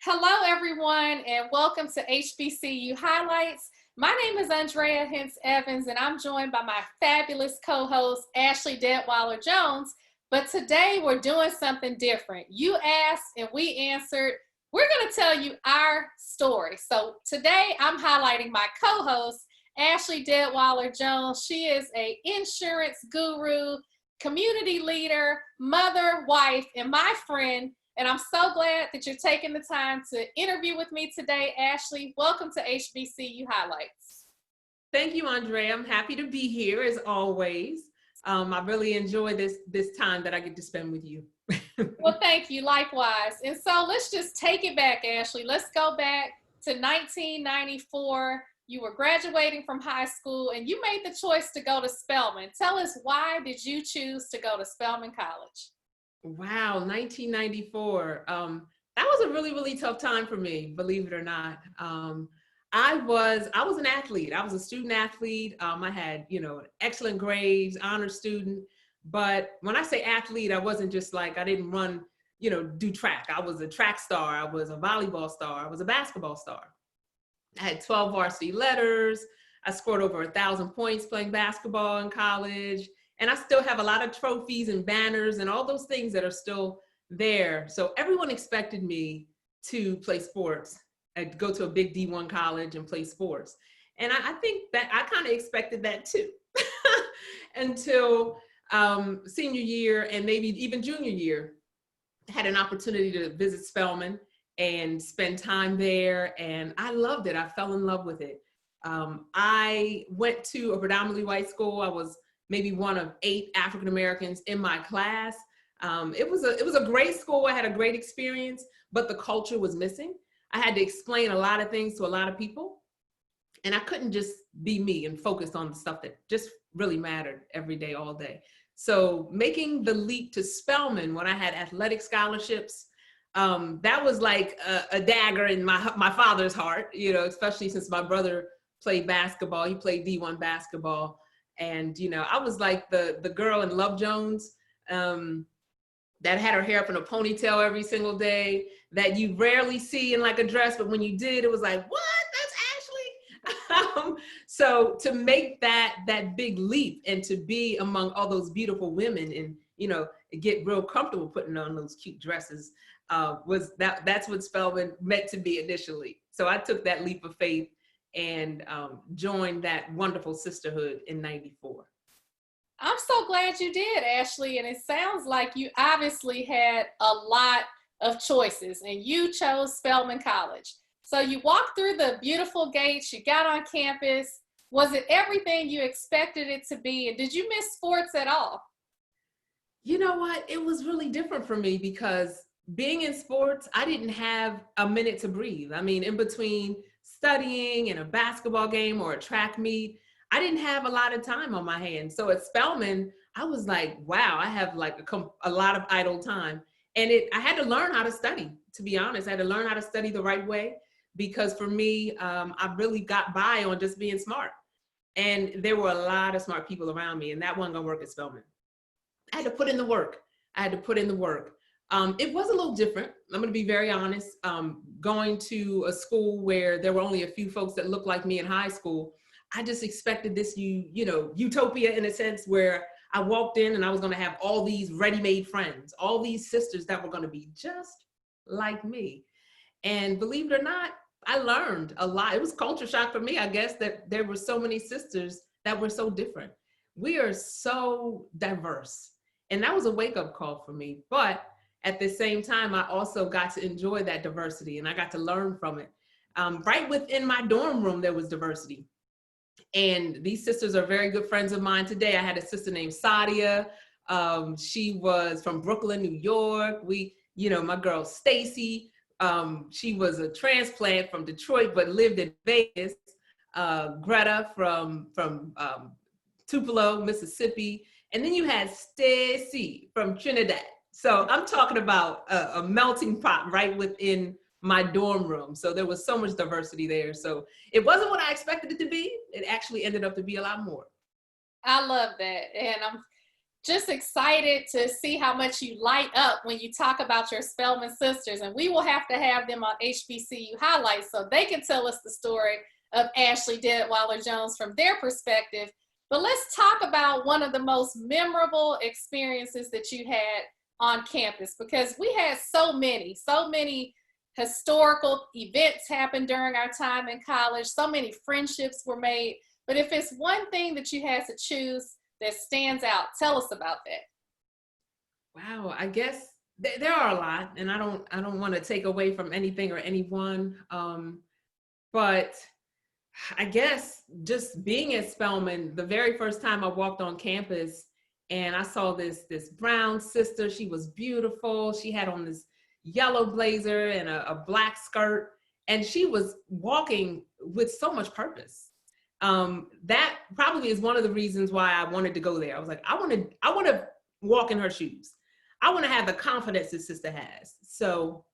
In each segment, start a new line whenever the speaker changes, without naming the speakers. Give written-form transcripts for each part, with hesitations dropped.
Hello, everyone, and welcome to HBCU Highlights. My name is Andrea Hintz Evans, and I'm joined by my fabulous co-host, Ashley Deadwyler-Jones. But today we're doing something different. You asked and we answered. We're going to tell you our story. So today I'm highlighting my co-host, Ashley Deadwyler-Jones. She is an insurance guru, community leader, mother, wife, and my friend. And I'm so glad that you're taking the time to interview with me today, Ashley. Welcome to HBCU Highlights.
Thank you, Andrea. I'm happy to be here as always. I really enjoy this time that I get to spend with you.
Well, thank you. Likewise. And so let's just take it back, Ashley. Let's go back to 1994. You were graduating from high school and you made the choice to go to Spelman. Tell us, why did you choose to go to Spelman College?
Wow, 1994. That was a really tough time for me, believe it or not. I was an athlete. I was a student athlete. I had, excellent grades, honor student. But when I say athlete, I wasn't just like, I didn't run, do track. I was a track star. I was a volleyball star. I was a basketball star. I had 12 varsity letters. I scored over 1,000 points playing basketball in college. And I still have a lot of trophies and banners and all those things that are still there. So everyone expected me to play sports. I'd go to a big D1 college and play sports. And I think that I kind of expected that too. Until senior year and maybe even junior year, I had an opportunity to visit Spelman and spend time there. And I loved it. I fell in love with it. I went to a predominantly white school. I was maybe one of 8 African Americans in my class. It was a great school. I had a great experience, but the culture was missing. I had to explain a lot of things to a lot of people, and I couldn't just be me and focus on the stuff that just really mattered every day, all day. So making the leap to Spelman when I had athletic scholarships, that was like a dagger in my father's heart, especially since my brother played basketball. He played D1 basketball. And, I was like the girl in Love Jones that had her hair up in a ponytail every single day, that you rarely see in like a dress, but when you did, it was like, what? That's Ashley? So to make that big leap and to be among all those beautiful women and, get real comfortable putting on those cute dresses, that's what Spelman meant to be initially. So I took that leap of faith and joined that wonderful sisterhood in '94.
I'm so glad you did, Ashley. And it sounds like you obviously had a lot of choices and you chose Spelman College. So you walked through the beautiful gates, you got on campus. Was it everything you expected it to be? And did you miss sports at all?
You know what? It was really different for me because being in sports, I didn't have a minute to breathe. I mean, in between studying and a basketball game or a track meet, I didn't have a lot of time on my hands. So at Spelman, I was like, wow, I have like a lot of idle time. And I had to learn how to study, to be honest. I had to learn how to study the right way because for me, I really got by on just being smart. And there were a lot of smart people around me, and that wasn't gonna work at Spelman. I had to put in the work. It was a little different. I'm going to be very honest. Going to a school where there were only a few folks that looked like me in high school, I just expected this, utopia in a sense where I walked in and I was going to have all these ready-made friends, all these sisters that were going to be just like me. And believe it or not, I learned a lot. It was culture shock for me, I guess, that there were so many sisters that were so different. We are so diverse. And that was a wake-up call for me. But at the same time, I also got to enjoy that diversity and I got to learn from it. Right within my dorm room, there was diversity. And these sisters are very good friends of mine today. I had a sister named Sadia. She was from Brooklyn, New York. My girl Stacy, she was a transplant from Detroit, but lived in Vegas. Greta from Tupelo, Mississippi. And then you had Stacy from Trinidad. So I'm talking about a melting pot right within my dorm room. So there was so much diversity there. So it wasn't what I expected it to be. It actually ended up to be a lot more.
I love that. And just excited to see how much you light up when you talk about your Spelman sisters. And we will have to have them on HBCU Highlights so they can tell us the story of Ashley Deadwyler-Jones from their perspective. But let's talk about one of the most memorable experiences that you had on campus, because we had so many historical events happen during our time in college. So many friendships were made. But if it's one thing that you had to choose that stands out, tell us about that.
Wow, I guess there are a lot, and I don't want to take away from anything or anyone, but I guess just being at Spelman, the very first time I walked on campus and I saw this brown sister. She was beautiful. She had on this yellow blazer and a black skirt, and she was walking with so much purpose. That probably is one of the reasons why I wanted to go there. I was like, I want to walk in her shoes. I want to have the confidence this sister has. So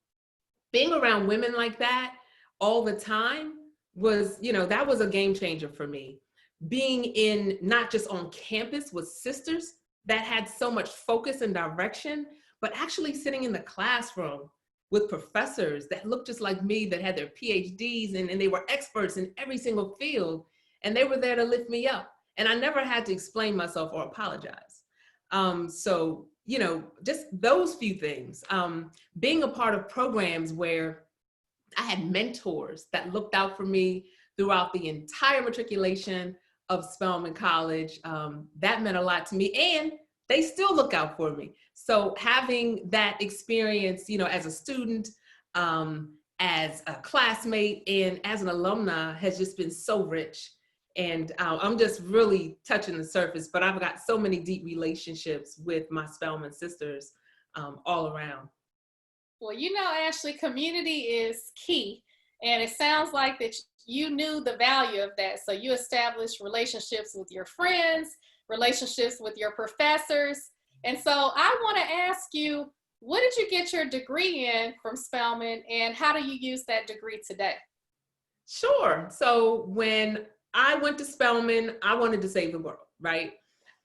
being around women like that all the time was, that was a game changer for me. Being in, not just on campus with sisters that had so much focus and direction, but actually sitting in the classroom with professors that looked just like me, that had their PhDs and they were experts in every single field. And they were there to lift me up. And I never had to explain myself or apologize. So, just those few things. Being a part of programs where I had mentors that looked out for me throughout the entire matriculation of Spelman College, that meant a lot to me. And they still look out for me. So having that experience, as a student, as a classmate, and as an alumni has just been so rich. And I'm just really touching the surface, but I've got so many deep relationships with my Spelman sisters all around.
Well, Ashley, community is key. And it sounds like that you knew the value of that. So you established relationships with your friends, relationships with your professors. And so I want to ask you, what did you get your degree in from Spelman, and how do you use that degree today?
Sure. So when I went to Spelman, I wanted to save the world, right?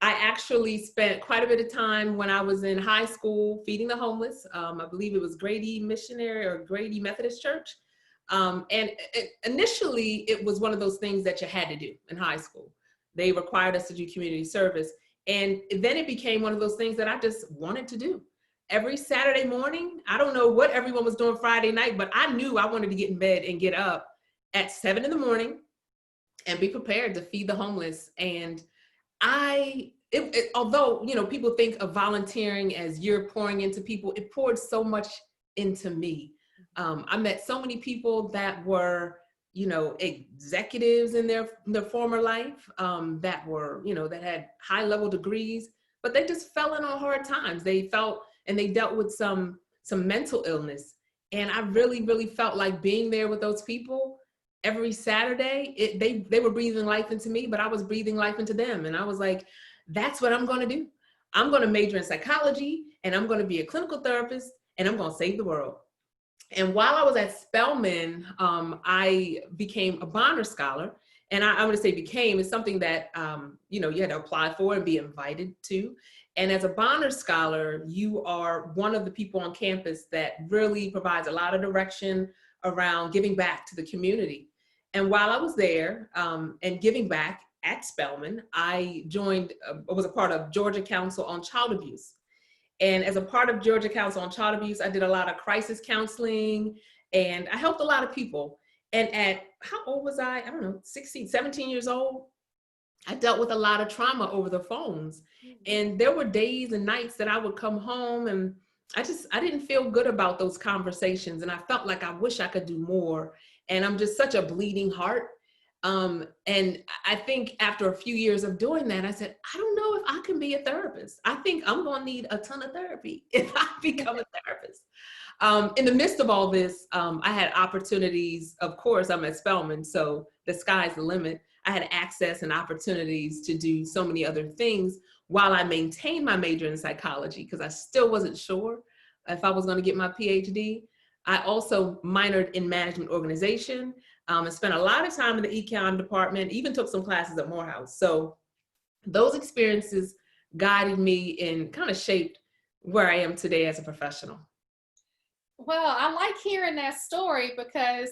I actually spent quite a bit of time when I was in high school feeding the homeless. I believe it was Grady Missionary or Grady Methodist Church. Initially, it was one of those things that you had to do in high school. They required us to do community service. And then it became one of those things that I just wanted to do. Every Saturday morning, I don't know what everyone was doing Friday night, but I knew I wanted to get in bed and get up at 7 in the morning and be prepared to feed the homeless. And although, people think of volunteering as you're pouring into people, it poured so much into me. I met so many people that were, executives in their former life, that were, that had high level degrees, but they just fell in on hard times. They felt, and they dealt with some mental illness. And I really, really felt like being there with those people every Saturday. They were breathing life into me, but I was breathing life into them. And I was like, that's what I'm going to do. I'm going to major in psychology, and I'm going to be a clinical therapist, and I'm going to save the world. And while I was at Spelman, I became a Bonner Scholar. And I'm going to say became is something that, you had to apply for and be invited to. And as a Bonner Scholar, you are one of the people on campus that really provides a lot of direction around giving back to the community. And while I was there and giving back at Spelman, I was a part of Georgia Council on Child Abuse. And as a part of Georgia Council on Child Abuse, I did a lot of crisis counseling, and I helped a lot of people. And at, how old was I? I don't know, 16, 17 years old. I dealt with a lot of trauma over the phones. And there were days and nights that I would come home and I didn't feel good about those conversations. And I felt like I wish I could do more. And I'm just such a bleeding heart. And I think after a few years of doing that, I said, I don't know if I can be a therapist. I think I'm going to need a ton of therapy if I become a therapist. In the midst of all this, I had opportunities. Of course, I'm at Spelman, so the sky's the limit. I had access and opportunities to do so many other things while I maintained my major in psychology, because I still wasn't sure if I was going to get my PhD. I also minored in management organization. And spent a lot of time in the econ department, even took some classes at Morehouse. So those experiences guided me and kind of shaped where I am today as a professional.
Well, I like hearing that story because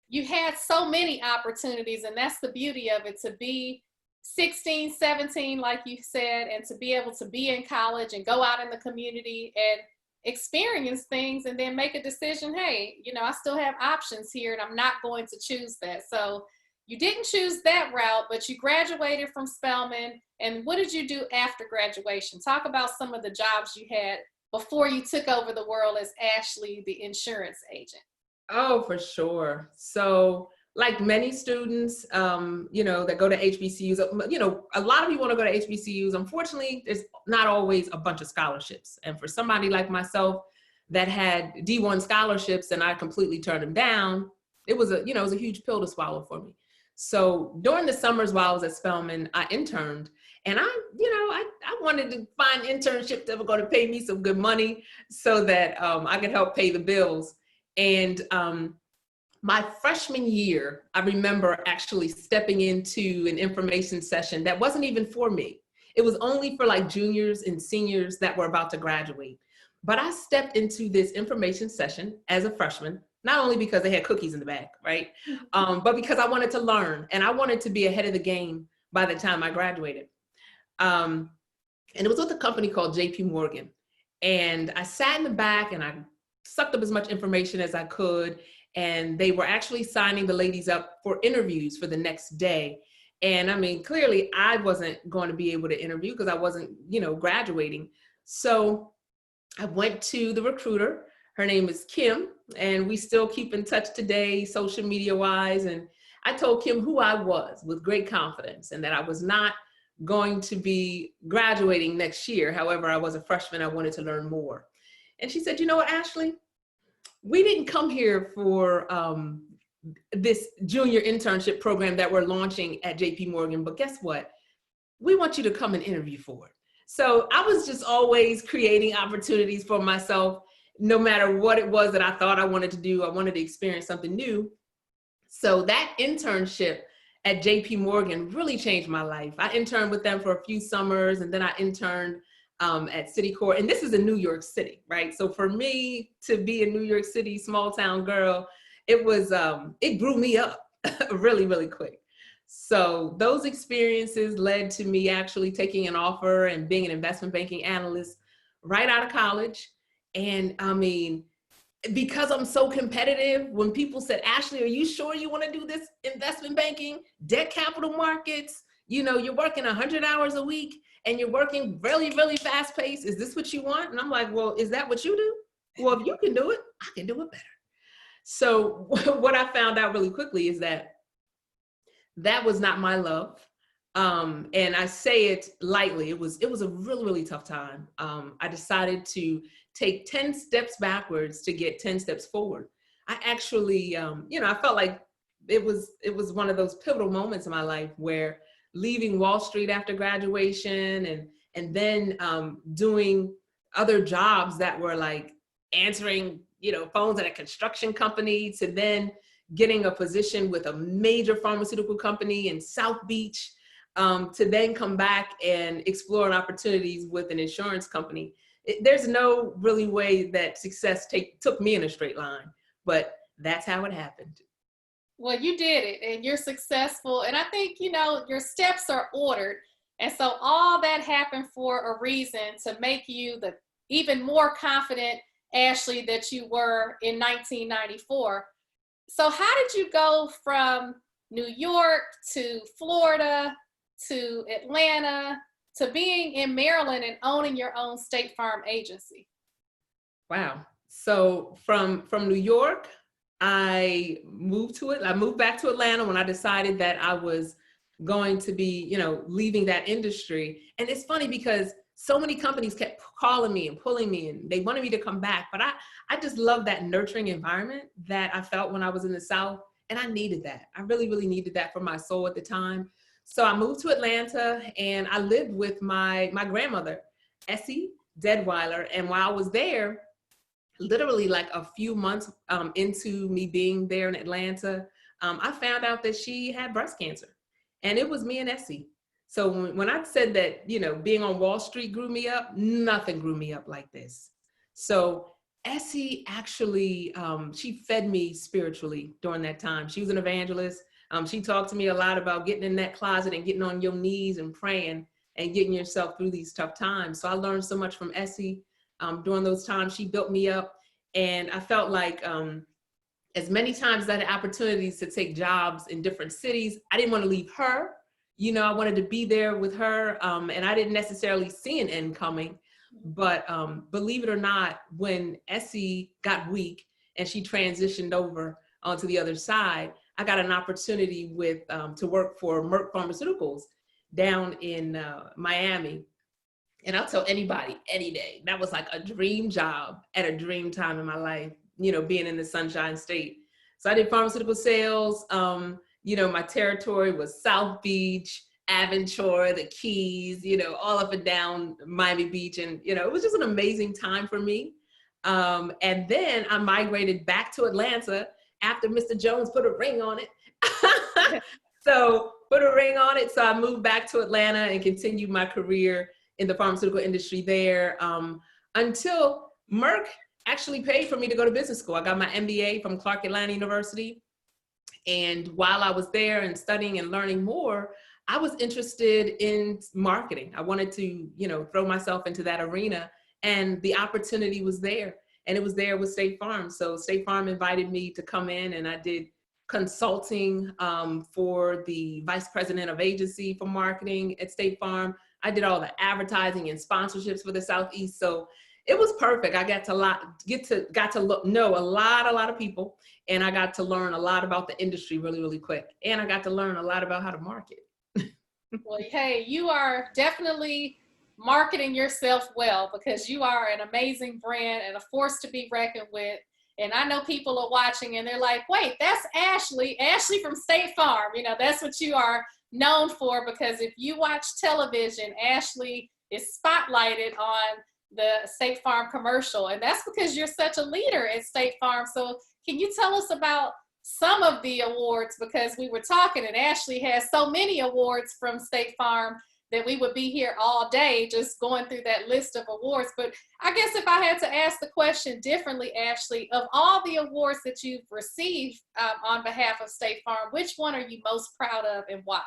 you had so many opportunities, and that's the beauty of it, to be 16, 17, like you said, and to be able to be in college and go out in the community and experience things and then make a decision. Hey, I still have options here and I'm not going to choose that. So you didn't choose that route, but you graduated from Spelman. And what did you do after graduation? Talk about some of the jobs you had before you took over the world as Ashley, the insurance agent.
Oh, for sure. So like many students, that go to HBCUs, a lot of people want to go to HBCUs. Unfortunately, there's not always a bunch of scholarships. And for somebody like myself that had D1 scholarships and I completely turned them down, it was a huge pill to swallow for me. So during the summers while I was at Spelman, I interned, and I wanted to find internships that were going to pay me some good money so that I could help pay the bills. And my freshman year, I remember actually stepping into an information session that wasn't even for me. It was only for like juniors and seniors that were about to graduate. But I stepped into this information session as a freshman, not only because they had cookies in the back, right? But because I wanted to learn and I wanted to be ahead of the game by the time I graduated. And it was with a company called JP Morgan. And I sat in the back and I sucked up as much information as I could. And they were actually signing the ladies up for interviews for the next day. And I mean, clearly I wasn't going to be able to interview because I wasn't, graduating. So I went to the recruiter. Her name is Kim, and we still keep in touch today, social media wise. And I told Kim who I was with great confidence and that I was not going to be graduating next year. However, I was a freshman. I wanted to learn more. And she said, you know what, Ashley? We didn't come here for this junior internship program that we're launching at JP Morgan, but guess what? We want you to come and interview for it. So I was just always creating opportunities for myself, no matter what it was that I thought I wanted to do. I wanted to experience something new. So that internship at JP Morgan really changed my life. I interned with them for a few summers, and then I interned at Citicorp, and this is in New York City, right? So for me to be a New York City small town girl, it grew me up really, really quick. So those experiences led to me actually taking an offer and being an investment banking analyst right out of college. And I mean, because I'm so competitive, when people said, Ashley, are you sure you want to do this investment banking, debt capital markets? You're working 100 hours a week and you're working really, really fast paced. Is this what you want? And I'm like, well, is that what you do? Well, if you can do it, I can do it better. So what I found out really quickly is that was not my love. And I say it lightly. It was a really, really tough time. I decided to take 10 steps backwards to get 10 steps forward. I actually, I felt like it was one of those pivotal moments in my life where leaving Wall Street after graduation and then doing other jobs that were like answering, phones at a construction company, to then getting a position with a major pharmaceutical company in South Beach, to then come back and explore opportunities with an insurance company. There's no really way that success took me in a straight line, but that's how it happened.
Well, you did it and you're successful. And I think, your steps are ordered. And so all that happened for a reason, to make you the even more confident Ashley that you were in 1994. So how did you go from New York to Florida to Atlanta to being in Maryland and owning your own State Farm agency?
Wow. So from New York, I moved back to Atlanta when I decided that I was going to be, leaving that industry. And it's funny because so many companies kept calling me and pulling me, and they wanted me to come back. But I just love that nurturing environment that I felt when I was in the South. And I needed that. I really, really needed that for my soul at the time. So I moved to Atlanta and I lived with my grandmother, Essie Deadwyler. And while I was there, literally like a few months into me being there in Atlanta, I found out that she had breast cancer. And it was me and Essie So when I said that, being on Wall Street grew me up, nothing grew me up like this. So Essie actually, she fed me spiritually during that time. She was an evangelist. She talked to me a lot about getting in that closet and getting on your knees and praying and getting yourself through these tough times. So I learned so much from Essie during those times. She built me up. And I felt like as many times as I had opportunities to take jobs in different cities, I didn't want to leave her. I wanted to be there with her. And I didn't necessarily see an end coming. But believe it or not, when Essie got weak and she transitioned over onto the other side, I got an opportunity to work for Merck Pharmaceuticals down in Miami. And I'll tell anybody any day, that was like a dream job at a dream time in my life, being in the Sunshine State. So I did pharmaceutical sales. My territory was South Beach, Aventura, the Keys, all up and down Miami Beach. And, it was just an amazing time for me. And then I migrated back to Atlanta after Mr. Jones put a ring on it. So I moved back to Atlanta and continued my career in the pharmaceutical industry there until Merck actually paid for me to go to business school. I got my MBA from Clark Atlanta University. And while I was there and studying and learning more, I was interested in marketing. I wanted to, throw myself into that arena, and the opportunity was there. And it was there with State Farm. So State Farm invited me to come in, and I did consulting for the vice president of agency for marketing at State Farm. I did all the advertising and sponsorships for the Southeast. So it was perfect. I got to know a lot of people, and I got to learn a lot about the industry really, really quick. And I got to learn a lot about how to market.
Well, hey, you are definitely marketing yourself well, because you are an amazing brand and a force to be reckoned with. And I know people are watching and they're like, wait, that's Ashley from State Farm. That's what you are known for, because if you watch television, Ashley is spotlighted on the State Farm commercial. And that's because you're such a leader at State Farm. So can you tell us about some of the awards? Because we were talking and Ashley has so many awards from State Farm that we would be here all day just going through that list of awards. But I guess if I had to ask the question differently, Ashley, of all the awards that you've received on behalf of State Farm, which one are you most proud of and why?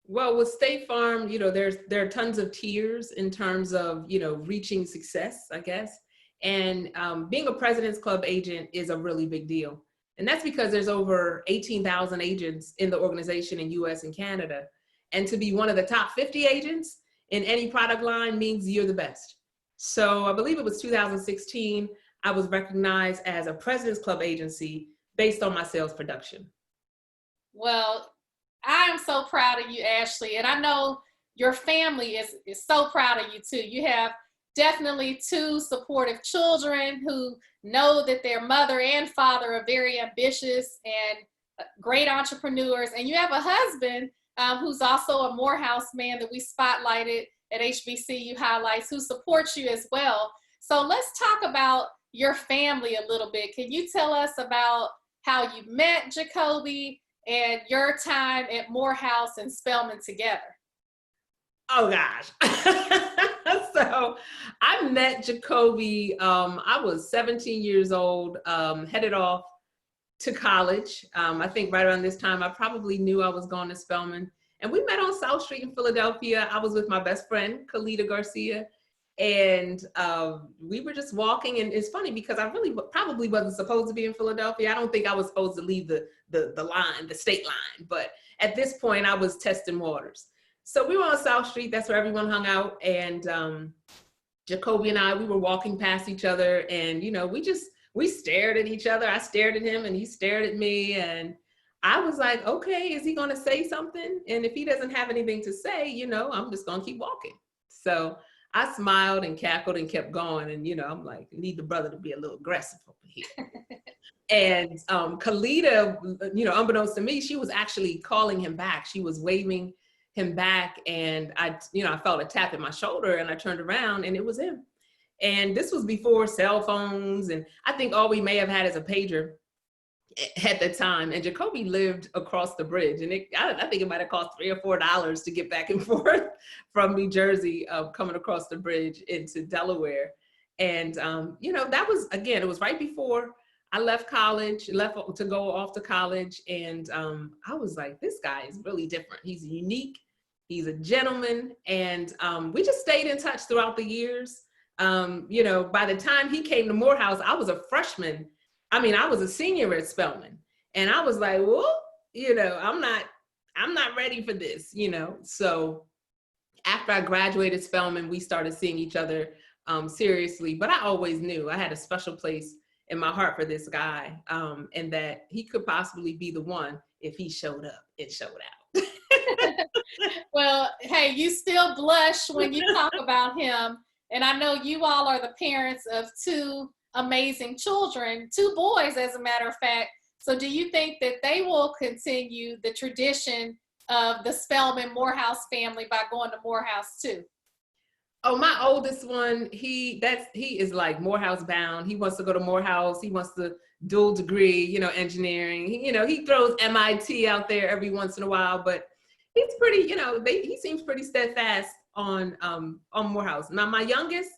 Well, with State Farm, there are tons of tiers in terms of, reaching success, I guess. And being a President's Club agent is a really big deal. And that's because there's over 18,000 agents in the organization in US and Canada. And to be one of the top 50 agents in any product line means you're the best. So I believe it was 2016, I was recognized as a President's Club agency based on my sales production.
Well, I am so proud of you, Ashley. And I know your family is so proud of you too. You have definitely two supportive children who know that their mother and father are very ambitious and great entrepreneurs. And you have a husband who's also a Morehouse man that we spotlighted at HBCU Highlights, who supports you as well. So let's talk about your family a little bit. Can you tell us about how you met Jacoby and your time at Morehouse and Spelman together?
Oh gosh. So I met Jacoby, I was 17 years old, headed off to college. I think right around this time, I probably knew I was going to Spelman. And we met on South Street in Philadelphia. I was with my best friend, Khalida Garcia. And we were just walking. And it's funny because I really probably wasn't supposed to be in Philadelphia. I don't think I was supposed to leave the state line. But at this point, I was testing waters. So we were on South Street. That's where everyone hung out. And Jacoby and I, we were walking past each other. And, we stared at each other. I stared at him and he stared at me. And I was like, okay, is he going to say something? And if he doesn't have anything to say, I'm just going to keep walking. So I smiled and cackled and kept going. And, I'm like, need the brother to be a little aggressive over here. And Khalida, unbeknownst to me, she was actually calling him back. She was waving him back. And I felt a tap in my shoulder and I turned around and it was him. And this was before cell phones. And I think all we may have had is a pager. at the time, and Jacoby lived across the bridge, and I think it might have cost $3 or $4 to get back and forth from New Jersey, coming across the bridge into Delaware. And that was, again, it was right before I left college, left to go off to college, and I was like, this guy is really different. He's unique. He's a gentleman, and we just stayed in touch throughout the years. By the time he came to Morehouse, I was a freshman. I was a senior at Spelman, and I was like, well, I'm not ready for this, So after I graduated Spelman, we started seeing each other seriously, but I always knew I had a special place in my heart for this guy, and that he could possibly be the one if he showed up and showed out.
Well, hey, you still blush when you talk about him. And I know you all are the parents of two amazing children, two boys, as a matter of fact. So do you think that they will continue the tradition of the Spelman Morehouse family by going to Morehouse too?
Oh, my oldest one, he is like Morehouse bound. He wants to go to Morehouse. He wants the dual degree, engineering. He throws MIT out there every once in a while, but he's pretty, he seems pretty steadfast on Morehouse. Now, my youngest,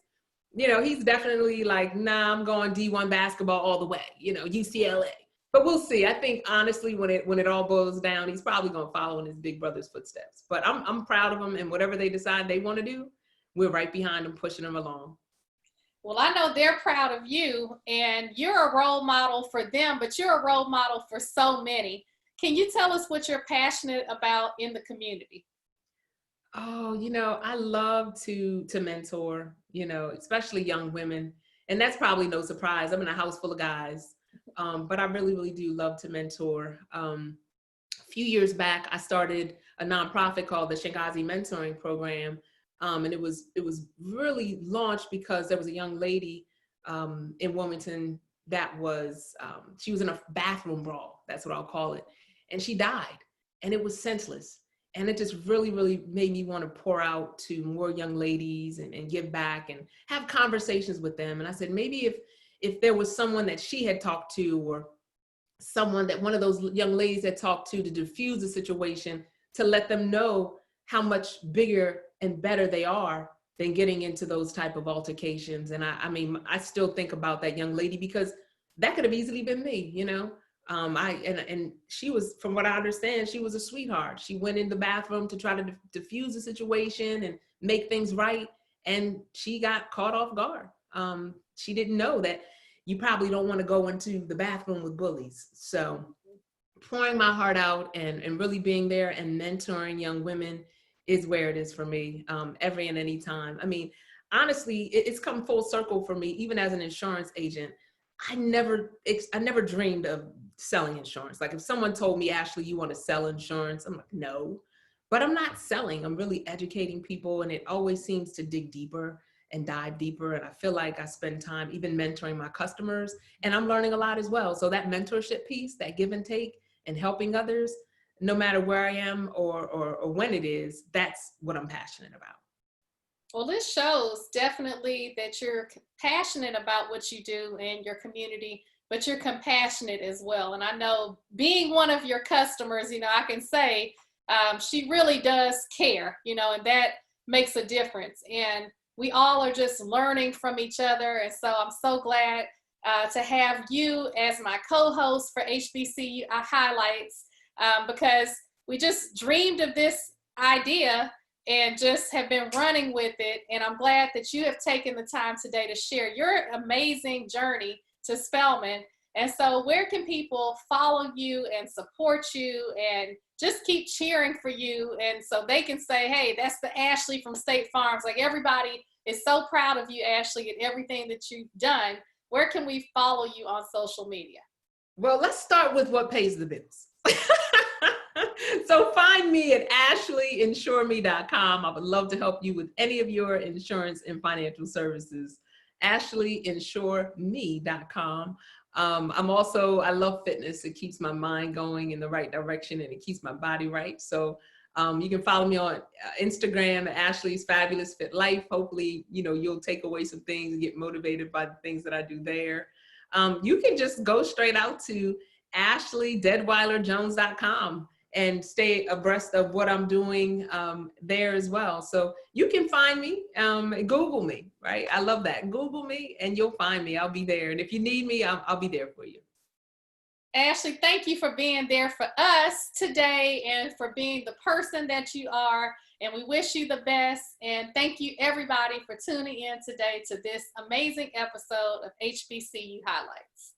he's definitely like, nah, I'm going D1 basketball all the way, UCLA. But we'll see. I think honestly, when it all boils down, he's probably going to follow in his big brother's footsteps. But I'm proud of him, and whatever they decide they want to do, we're right behind them, pushing them along.
Well, I know they're proud of you, and you're a role model for them, but you're a role model for so many. Can you tell us what you're passionate about in the community?
Oh, I love to mentor, especially young women. And that's probably no surprise. I'm in a house full of guys, but I really, really do love to mentor. A few years back, I started a nonprofit called the Shangazi Mentoring Program. And it was really launched because there was a young lady in Wilmington that was, she was in a bathroom brawl, that's what I'll call it. And she died, and it was senseless. And it just really, really made me want to pour out to more young ladies and give back and have conversations with them. And I said, maybe if there was someone that she had talked to, or someone that one of those young ladies had talked to diffuse the situation, to let them know how much bigger and better they are than getting into those type of altercations. And I still think about that young lady, because that could have easily been me, and she was, from what I understand, she was a sweetheart. She went in the bathroom to try to diffuse the situation and make things right. And she got caught off guard. She didn't know that you probably don't want to go into the bathroom with bullies. So pouring my heart out and really being there and mentoring young women is where it is for me, every and any time. Honestly, it's come full circle for me. Even as an insurance agent, I never dreamed of selling insurance. Like, if someone told me, Ashley, you want to sell insurance? I'm like, no, but I'm not selling. I'm really educating people. And it always seems to dig deeper and dive deeper. And I feel like I spend time even mentoring my customers, and I'm learning a lot as well. So that mentorship piece, that give and take and helping others, no matter where I am or when it is, that's what I'm passionate about.
Well, this shows definitely that you're passionate about what you do in your community, but you're compassionate as well. And I know, being one of your customers, I can say she really does care, and that makes a difference. And we all are just learning from each other. And so I'm so glad to have you as my co-host for HBCU Highlights, because we just dreamed of this idea and just have been running with it. And I'm glad that you have taken the time today to share your amazing journey to Spelman. And so where can people follow you and support you and just keep cheering for you, and so they can say, hey, that's the Ashley from State Farms. Like, everybody is so proud of you, Ashley, and everything that you've done. Where can we follow you on social media?
Well, let's start with what pays the bills. So find me at ashleyinsure.me.com. I would love to help you with any of your insurance and financial services. ashleyinsure.me.com. I love fitness. It keeps my mind going in the right direction, and it keeps my body right. So you can follow me on Instagram at Ashley's Fabulous Fit Life. Hopefully, you'll take away some things and get motivated by the things that I do there. You can just go straight out to ashley.deadwyler-jones.com and stay abreast of what I'm doing there as well. So you can find me, Google me, right? I love that. Google me and you'll find me. I'll be there. And if you need me, I'll be there for you.
Ashley, thank you for being there for us today and for being the person that you are. And we wish you the best. And thank you, everybody, for tuning in today to this amazing episode of HBCU Highlights.